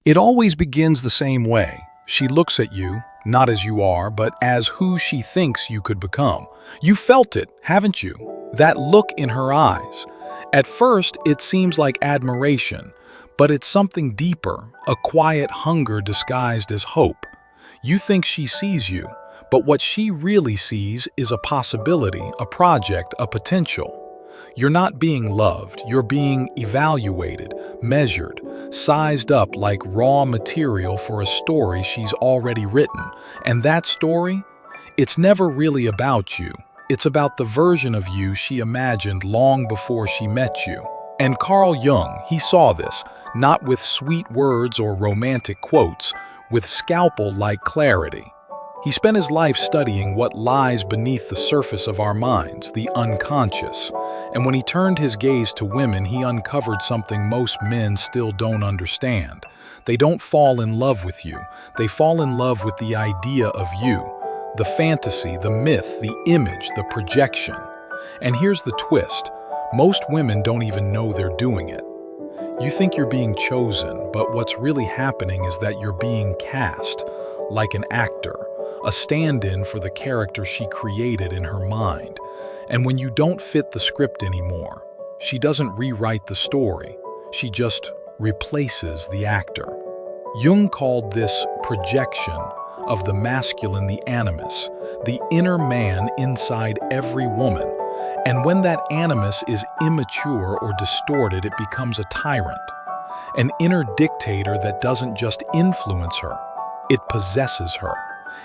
It always begins the same way. She looks at you, not as you are, but as who she thinks you could become. You felt it, haven't you? That look in her eyes. At first, it seems like admiration, but it's something deeper, a quiet hunger disguised as hope. You think she sees you, but what she really sees is a possibility, a project, a potential. You're not being loved, you're being evaluated, measured, sized up like raw material for a story she's already written. And that story? It's never really about you. It's about the version of you she imagined long before she met you. And Carl Jung, he saw this, not with sweet words or romantic quotes, with scalpel-like clarity. He spent his life studying what lies beneath the surface of our minds, the unconscious. And when he turned his gaze to women, he uncovered something most men still don't understand. They don't fall in love with you. They fall in love with the idea of you, the fantasy, the myth, the image, the projection. And here's the twist. Most women don't even know they're doing it. You think you're being chosen, but what's really happening is that you're being cast, like an actor, a stand-in for the character she created in her mind. And when you don't fit the script anymore, she doesn't rewrite the story, she just replaces the actor. Jung called this projection of the masculine, the animus, the inner man inside every woman. And when that animus is immature or distorted, it becomes a tyrant, an inner dictator that doesn't just influence her, it possesses her.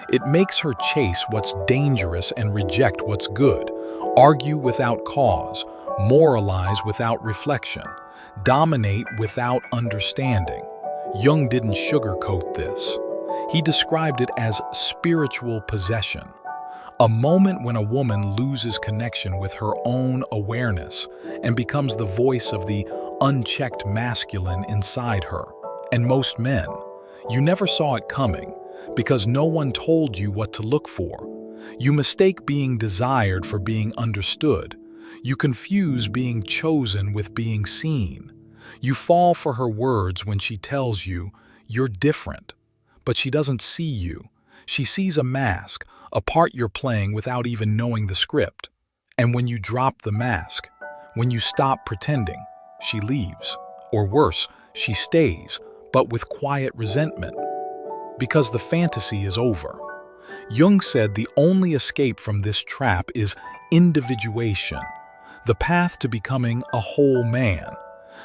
It makes her chase what's dangerous and reject what's good, argue without cause, moralize without reflection, dominate without understanding. Jung didn't sugarcoat this. He described it as spiritual possession, a moment when a woman loses connection with her own awareness and becomes the voice of the unchecked masculine inside her. And most men, you never saw it coming, because no one told you what to look for. You mistake being desired for being understood. You confuse being chosen with being seen. You fall for her words when she tells you, you're different. But she doesn't see you. She sees a mask, a part you're playing without even knowing the script. And when you drop the mask, when you stop pretending, she leaves. Or worse, she stays, but with quiet resentment. Because the fantasy is over. Jung said the only escape from this trap is individuation, the path to becoming a whole man,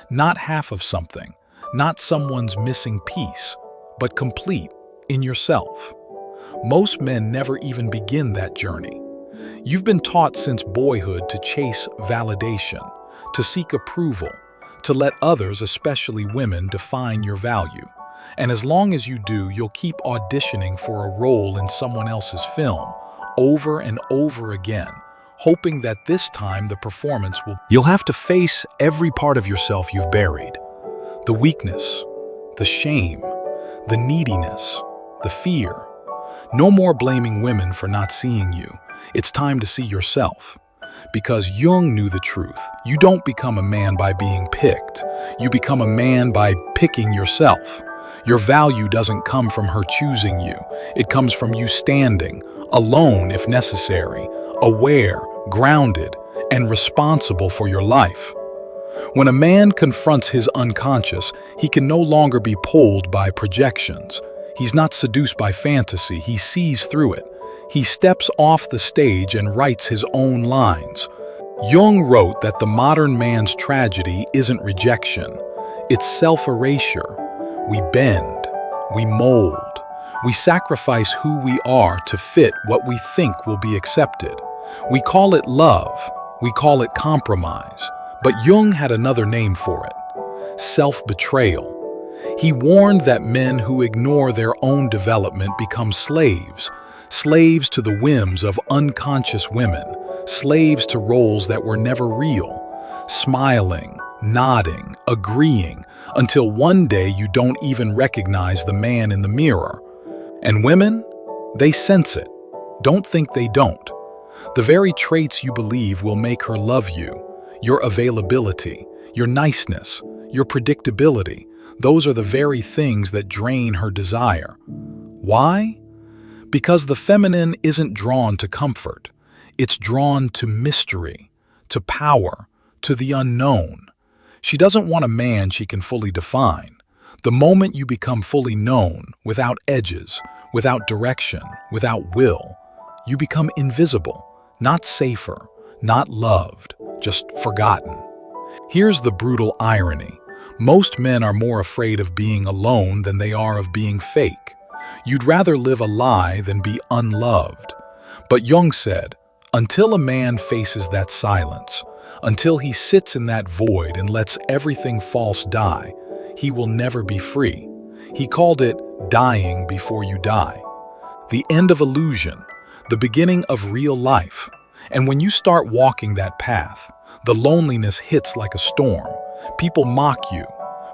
not half of something, not someone's missing piece, but complete in yourself. Most men never even begin that journey. You've been taught since boyhood to chase validation, to seek approval, to let others, especially women, define your value. And as long as you do, you'll keep auditioning for a role in someone else's film, over and over again, hoping that this time the performance will... You'll have to face every part of yourself you've buried. The weakness, the shame, the neediness, the fear. No more blaming women for not seeing you. It's time to see yourself. Because Jung knew the truth. You don't become a man by being picked. You become a man by picking yourself. Your value doesn't come from her choosing you. It comes from you standing, alone if necessary, aware, grounded, and responsible for your life. When a man confronts his unconscious, he can no longer be pulled by projections. He's not seduced by fantasy, he sees through it. He steps off the stage and writes his own lines. Jung wrote that the modern man's tragedy isn't rejection, it's self-erasure. We bend, we mold, we sacrifice who we are to fit what we think will be accepted. We call it love, we call it compromise, but Jung had another name for it: self-betrayal. He warned that men who ignore their own development become slaves, slaves to the whims of unconscious women, slaves to roles that were never real, smiling, nodding, agreeing, until one day you don't even recognize the man in the mirror. And women, they sense it. Don't think they don't. The very traits you believe will make her love you, your availability, your niceness, your predictability, Those are the very things that drain her desire. Why? Because the feminine isn't drawn to comfort. It's drawn to mystery, to power, to the unknown. She doesn't want a man she can fully define. The moment you become fully known, without edges, without direction, without will, you become invisible, not safer, not loved, just forgotten. Here's the brutal irony. Most men are more afraid of being alone than they are of being fake. You'd rather live a lie than be unloved. But Jung said, until a man faces that silence, until he sits in that void and lets everything false die, he will never be free. He called it dying before you die. The end of illusion, the beginning of real life. And when you start walking that path, the loneliness hits like a storm. People mock you.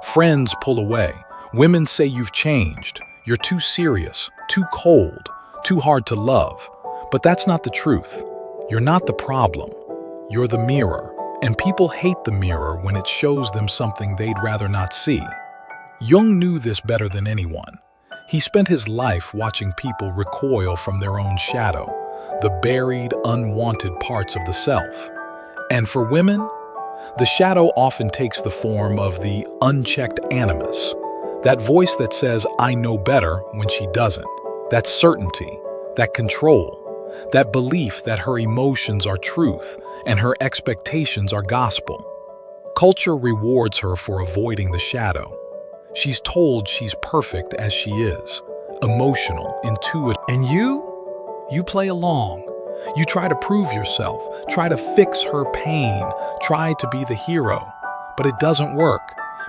Friends pull away. Women say you've changed. You're too serious, too cold, too hard to love. But that's not the truth. You're not the problem. You're the mirror. And people hate the mirror when it shows them something they'd rather not see. Jung knew this better than anyone. He spent his life watching people recoil from their own shadow, the buried, unwanted parts of the self. And for women, the shadow often takes the form of the unchecked animus, that voice that says, I know better, when she doesn't. That certainty, that control, that belief that her emotions are truth and her expectations are gospel. Culture rewards her for avoiding the shadow. She's told she's perfect as she is, emotional, intuitive. And you play along. You try to prove yourself, try to fix her pain, try to be the hero. But it doesn't work,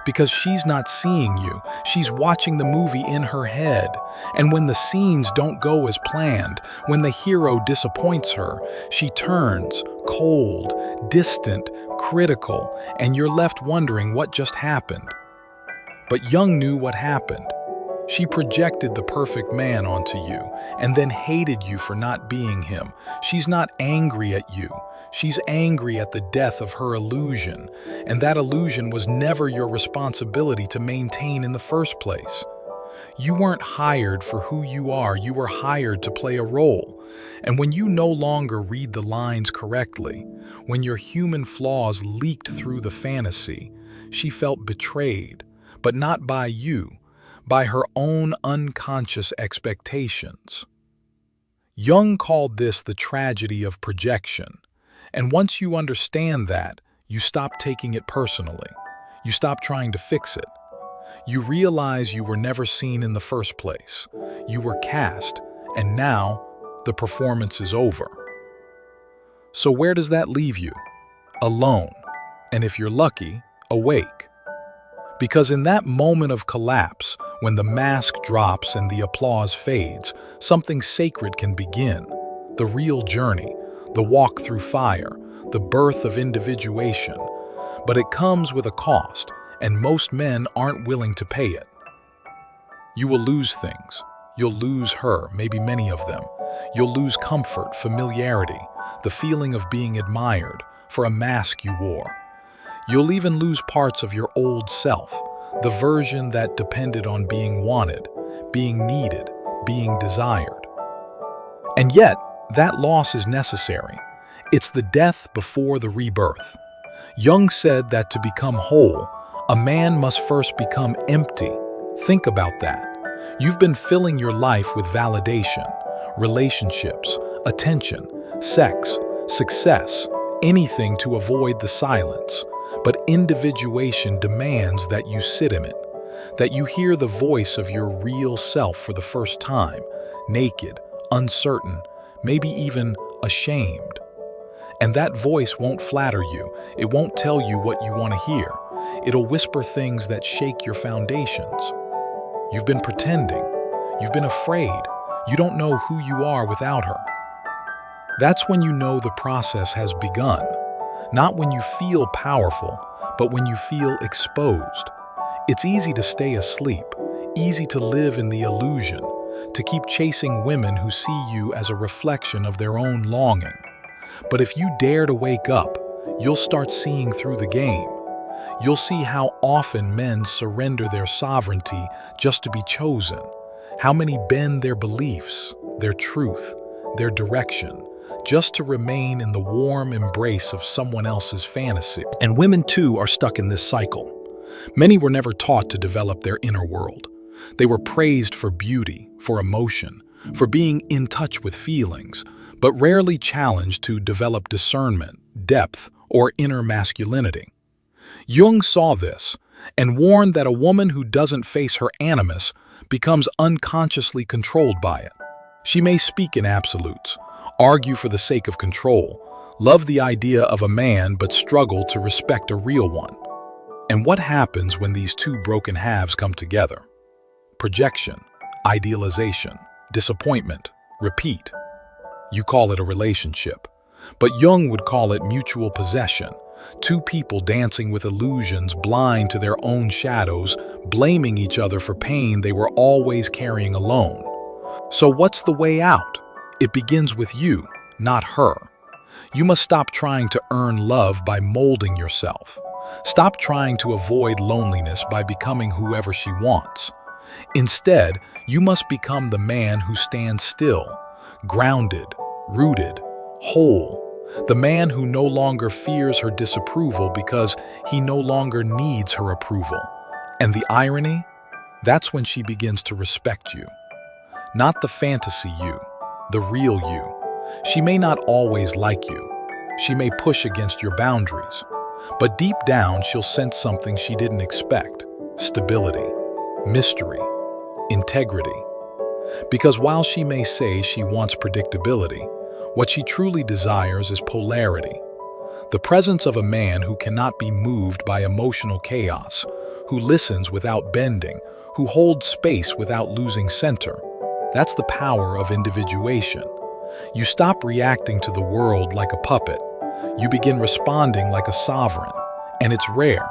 because she's not seeing you. She's watching the movie in her head. And when the scenes don't go as planned, when the hero disappoints her, she turns cold, distant, critical, and you're left wondering what just happened. But Jung knew what happened. She projected the perfect man onto you and then hated you for not being him. She's not angry at you. She's angry at the death of her illusion, and that illusion was never your responsibility to maintain in the first place. You weren't hired for who you are, you were hired to play a role. And when you no longer read the lines correctly, when your human flaws leaked through the fantasy, she felt betrayed, but not by you, by her own unconscious expectations. Jung called this the tragedy of projection. And once you understand that, you stop taking it personally. You stop trying to fix it. You realize you were never seen in the first place. You were cast, and now the performance is over. So where does that leave you? Alone, and if you're lucky, awake. Because in that moment of collapse, when the mask drops and the applause fades, something sacred can begin. The real journey, the walk through fire, the birth of individuation. But it comes with a cost, and most men aren't willing to pay it. You will lose things. You'll lose her, maybe many of them. You'll lose comfort, familiarity, the feeling of being admired for a mask you wore. You'll even lose parts of your old self, the version that depended on being wanted, being needed, being desired. And yet, that loss is necessary. It's the death before the rebirth. Jung said that to become whole, a man must first become empty. Think about that. You've been filling your life with validation, relationships, attention, sex, success, anything to avoid the silence. But individuation demands that you sit in it, that you hear the voice of your real self for the first time, naked, uncertain, maybe even ashamed. And that voice won't flatter you. It won't tell you what you want to hear. It'll whisper things that shake your foundations. You've been pretending. You've been afraid. You don't know who you are without her. That's when you know the process has begun. Not when you feel powerful, but when you feel exposed. It's easy to stay asleep, easy to live in the illusion, to keep chasing women who see you as a reflection of their own longing. But if you dare to wake up, you'll start seeing through the game. you'll see how often men surrender their sovereignty just to be chosen, how many bend their beliefs, their truth, their direction, just to remain in the warm embrace of someone else's fantasy. And women too are stuck in this cycle. Many were never taught to develop their inner world. They were praised for beauty, for emotion, for being in touch with feelings, but rarely challenged to develop discernment, depth, or inner masculinity. Jung saw this and warned that a woman who doesn't face her animus becomes unconsciously controlled by it. She may speak in absolutes, argue for the sake of control, love the idea of a man but struggle to respect a real one. And what happens when these two broken halves come together? Projection, idealization, disappointment, repeat. You call it a relationship, but Jung would call it mutual possession. Two people dancing with illusions, blind to their own shadows, blaming each other for pain they were always carrying alone. So what's the way out? It begins with you, not her. You must stop trying to earn love by molding yourself. Stop trying to avoid loneliness by becoming whoever she wants. Instead, you must become the man who stands still, grounded, rooted, whole. The man who no longer fears her disapproval because he no longer needs her approval. And the irony? That's when she begins to respect you. Not the fantasy you, the real you. She may not always like you. She may push against your boundaries. But deep down, she'll sense something she didn't expect: stability, mystery, integrity. Because while she may say she wants predictability, what she truly desires is polarity. The presence of a man who cannot be moved by emotional chaos, who listens without bending, who holds space without losing center. That's the power of individuation. You stop reacting to the world like a puppet. You begin responding like a sovereign. And it's rare,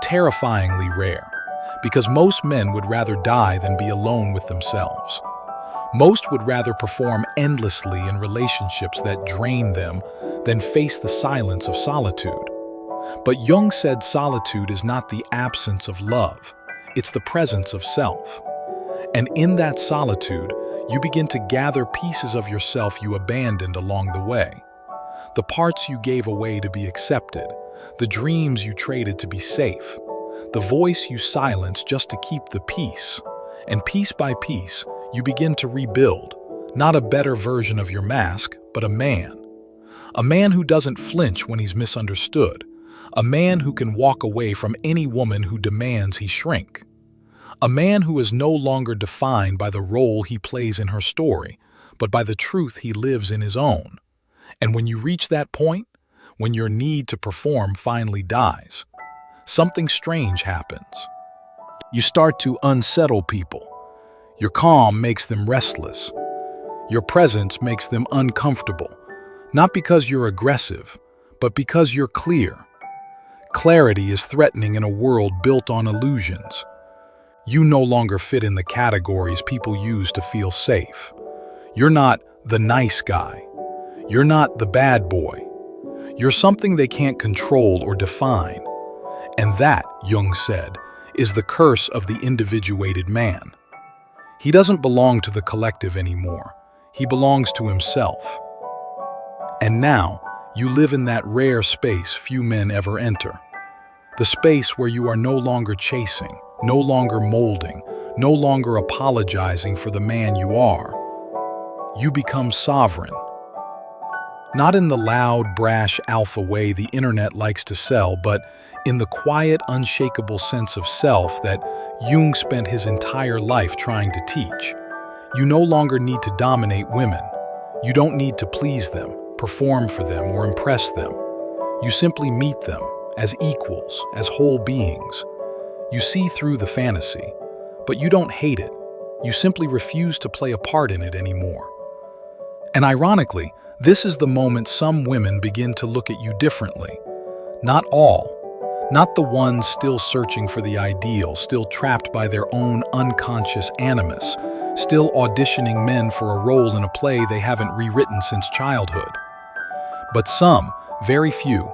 terrifyingly rare, because most men would rather die than be alone with themselves. Most would rather perform endlessly in relationships that drain them than face the silence of solitude. But Jung said solitude is not the absence of love, it's the presence of self. And in that solitude, you begin to gather pieces of yourself you abandoned along the way. The parts you gave away to be accepted, the dreams you traded to be safe, the voice you silenced just to keep the peace. And piece by piece, you begin to rebuild, not a better version of your mask, but a man. A man who doesn't flinch when he's misunderstood. A man who can walk away from any woman who demands he shrink. A man who is no longer defined by the role he plays in her story, but by the truth he lives in his own. And when you reach that point, when your need to perform finally dies, something strange happens. You start to unsettle people. Your calm makes them restless. Your presence makes them uncomfortable, not because you're aggressive, but because you're clear. Clarity is threatening in a world built on illusions. You no longer fit in the categories people use to feel safe. You're not the nice guy. You're not the bad boy. You're something they can't control or define. And that, Jung said, is the curse of the individuated man. He doesn't belong to the collective anymore. He belongs to himself. And now, you live in that rare space few men ever enter. The space where you are no longer chasing, no longer molding, no longer apologizing for the man you are. You become sovereign. Not in the loud, brash alpha way the internet likes to sell, but in the quiet, unshakable sense of self that Jung spent his entire life trying to teach. You no longer need to dominate women. You don't need to please them, perform for them, or impress them. You simply meet them as equals, as whole beings. You see through the fantasy, but you don't hate it. You simply refuse to play a part in it anymore. And ironically, this is the moment some women begin to look at you differently. Not all. Not the ones still searching for the ideal, still trapped by their own unconscious animus, still auditioning men for a role in a play they haven't rewritten since childhood. But some, very few,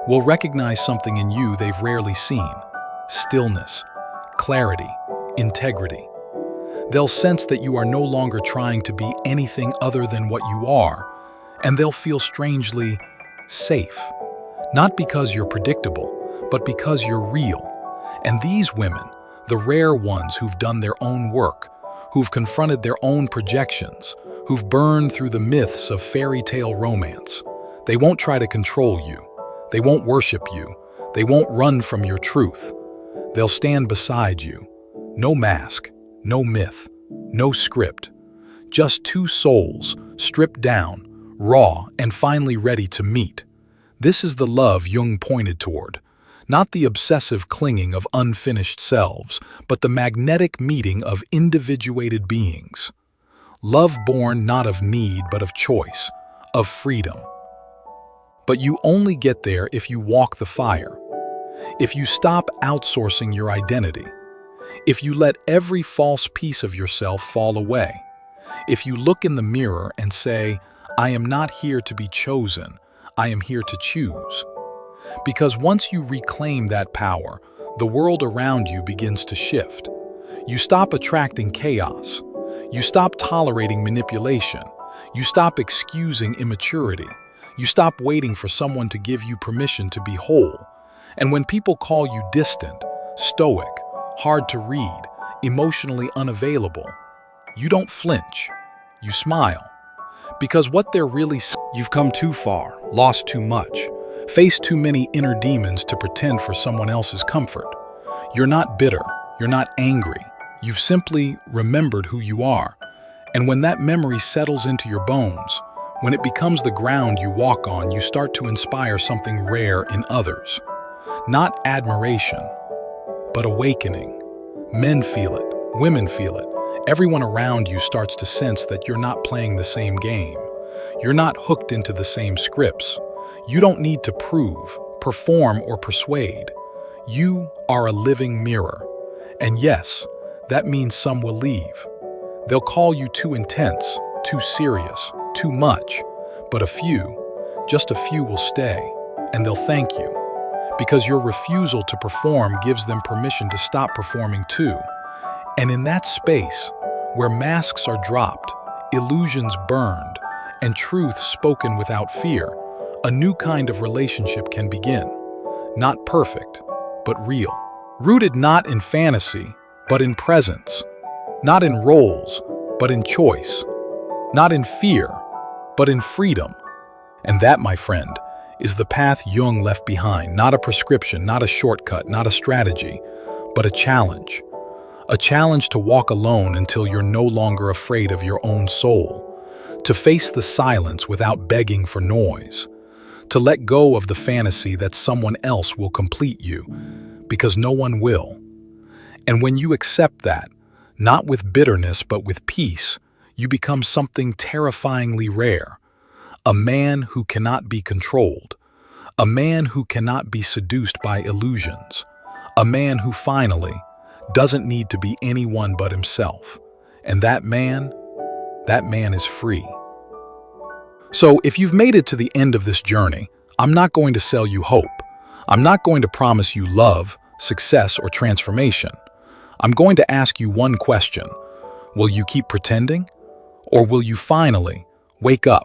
will recognize something in you they've rarely seen: stillness, clarity, integrity. They'll sense that you are no longer trying to be anything other than what you are, and they'll feel strangely safe. Not because you're predictable, but because you're real. And these women, the rare ones who've done their own work, who've confronted their own projections, who've burned through the myths of fairy tale romance, they won't try to control you. They won't worship you. They won't run from your truth. They'll stand beside you. No mask, no myth, no script. Just two souls, stripped down, raw, and finally ready to meet. This is the love Jung pointed toward. Not the obsessive clinging of unfinished selves, but the magnetic meeting of individuated beings. Love born not of need, but of choice, of freedom. But you only get there if you walk the fire. If you stop outsourcing your identity. If you let every false piece of yourself fall away. If you look in the mirror and say, "I am not here to be chosen, I am here to choose." Because once you reclaim that power, the world around you begins to shift. You stop attracting chaos. You stop tolerating manipulation. You stop excusing immaturity. You stop waiting for someone to give you permission to be whole. And when people call you distant, stoic, hard to read, emotionally unavailable, you don't flinch. You smile. Because what they're really saying, you've come too far, lost too much, faced too many inner demons to pretend for someone else's comfort. You're not bitter. You're not angry. You've simply remembered who you are. And when that memory settles into your bones, when it becomes the ground you walk on, you start to inspire something rare in others. Not admiration, but awakening. Men feel it. Women feel it. Everyone around you starts to sense that you're not playing the same game. You're not hooked into the same scripts. You don't need to prove, perform, or persuade. You are a living mirror. And yes, that means some will leave. They'll call you too intense, too serious, too much. But a few, just a few will stay, and they'll thank you. Because your refusal to perform gives them permission to stop performing too. And in that space, where masks are dropped, illusions burned, and truth spoken without fear, a new kind of relationship can begin. Not perfect, but real. Rooted not in fantasy, but in presence. Not in roles, but in choice. Not in fear, but in freedom. And that, my friend, is the path Jung left behind. Not a prescription, not a shortcut, not a strategy, but a challenge. A challenge to walk alone until you're no longer afraid of your own soul. To face the silence without begging for noise. To let go of the fantasy that someone else will complete you, because no one will. And when you accept that, not with bitterness but with peace, you become something terrifyingly rare. A man who cannot be controlled. A man who cannot be seduced by illusions. A man who finally doesn't need to be anyone but himself. And that man is free. So if you've made it to the end of this journey, I'm not going to sell you hope. I'm not going to promise you love, success, or transformation. I'm going to ask you one question. Will you keep pretending? Or will you finally wake up?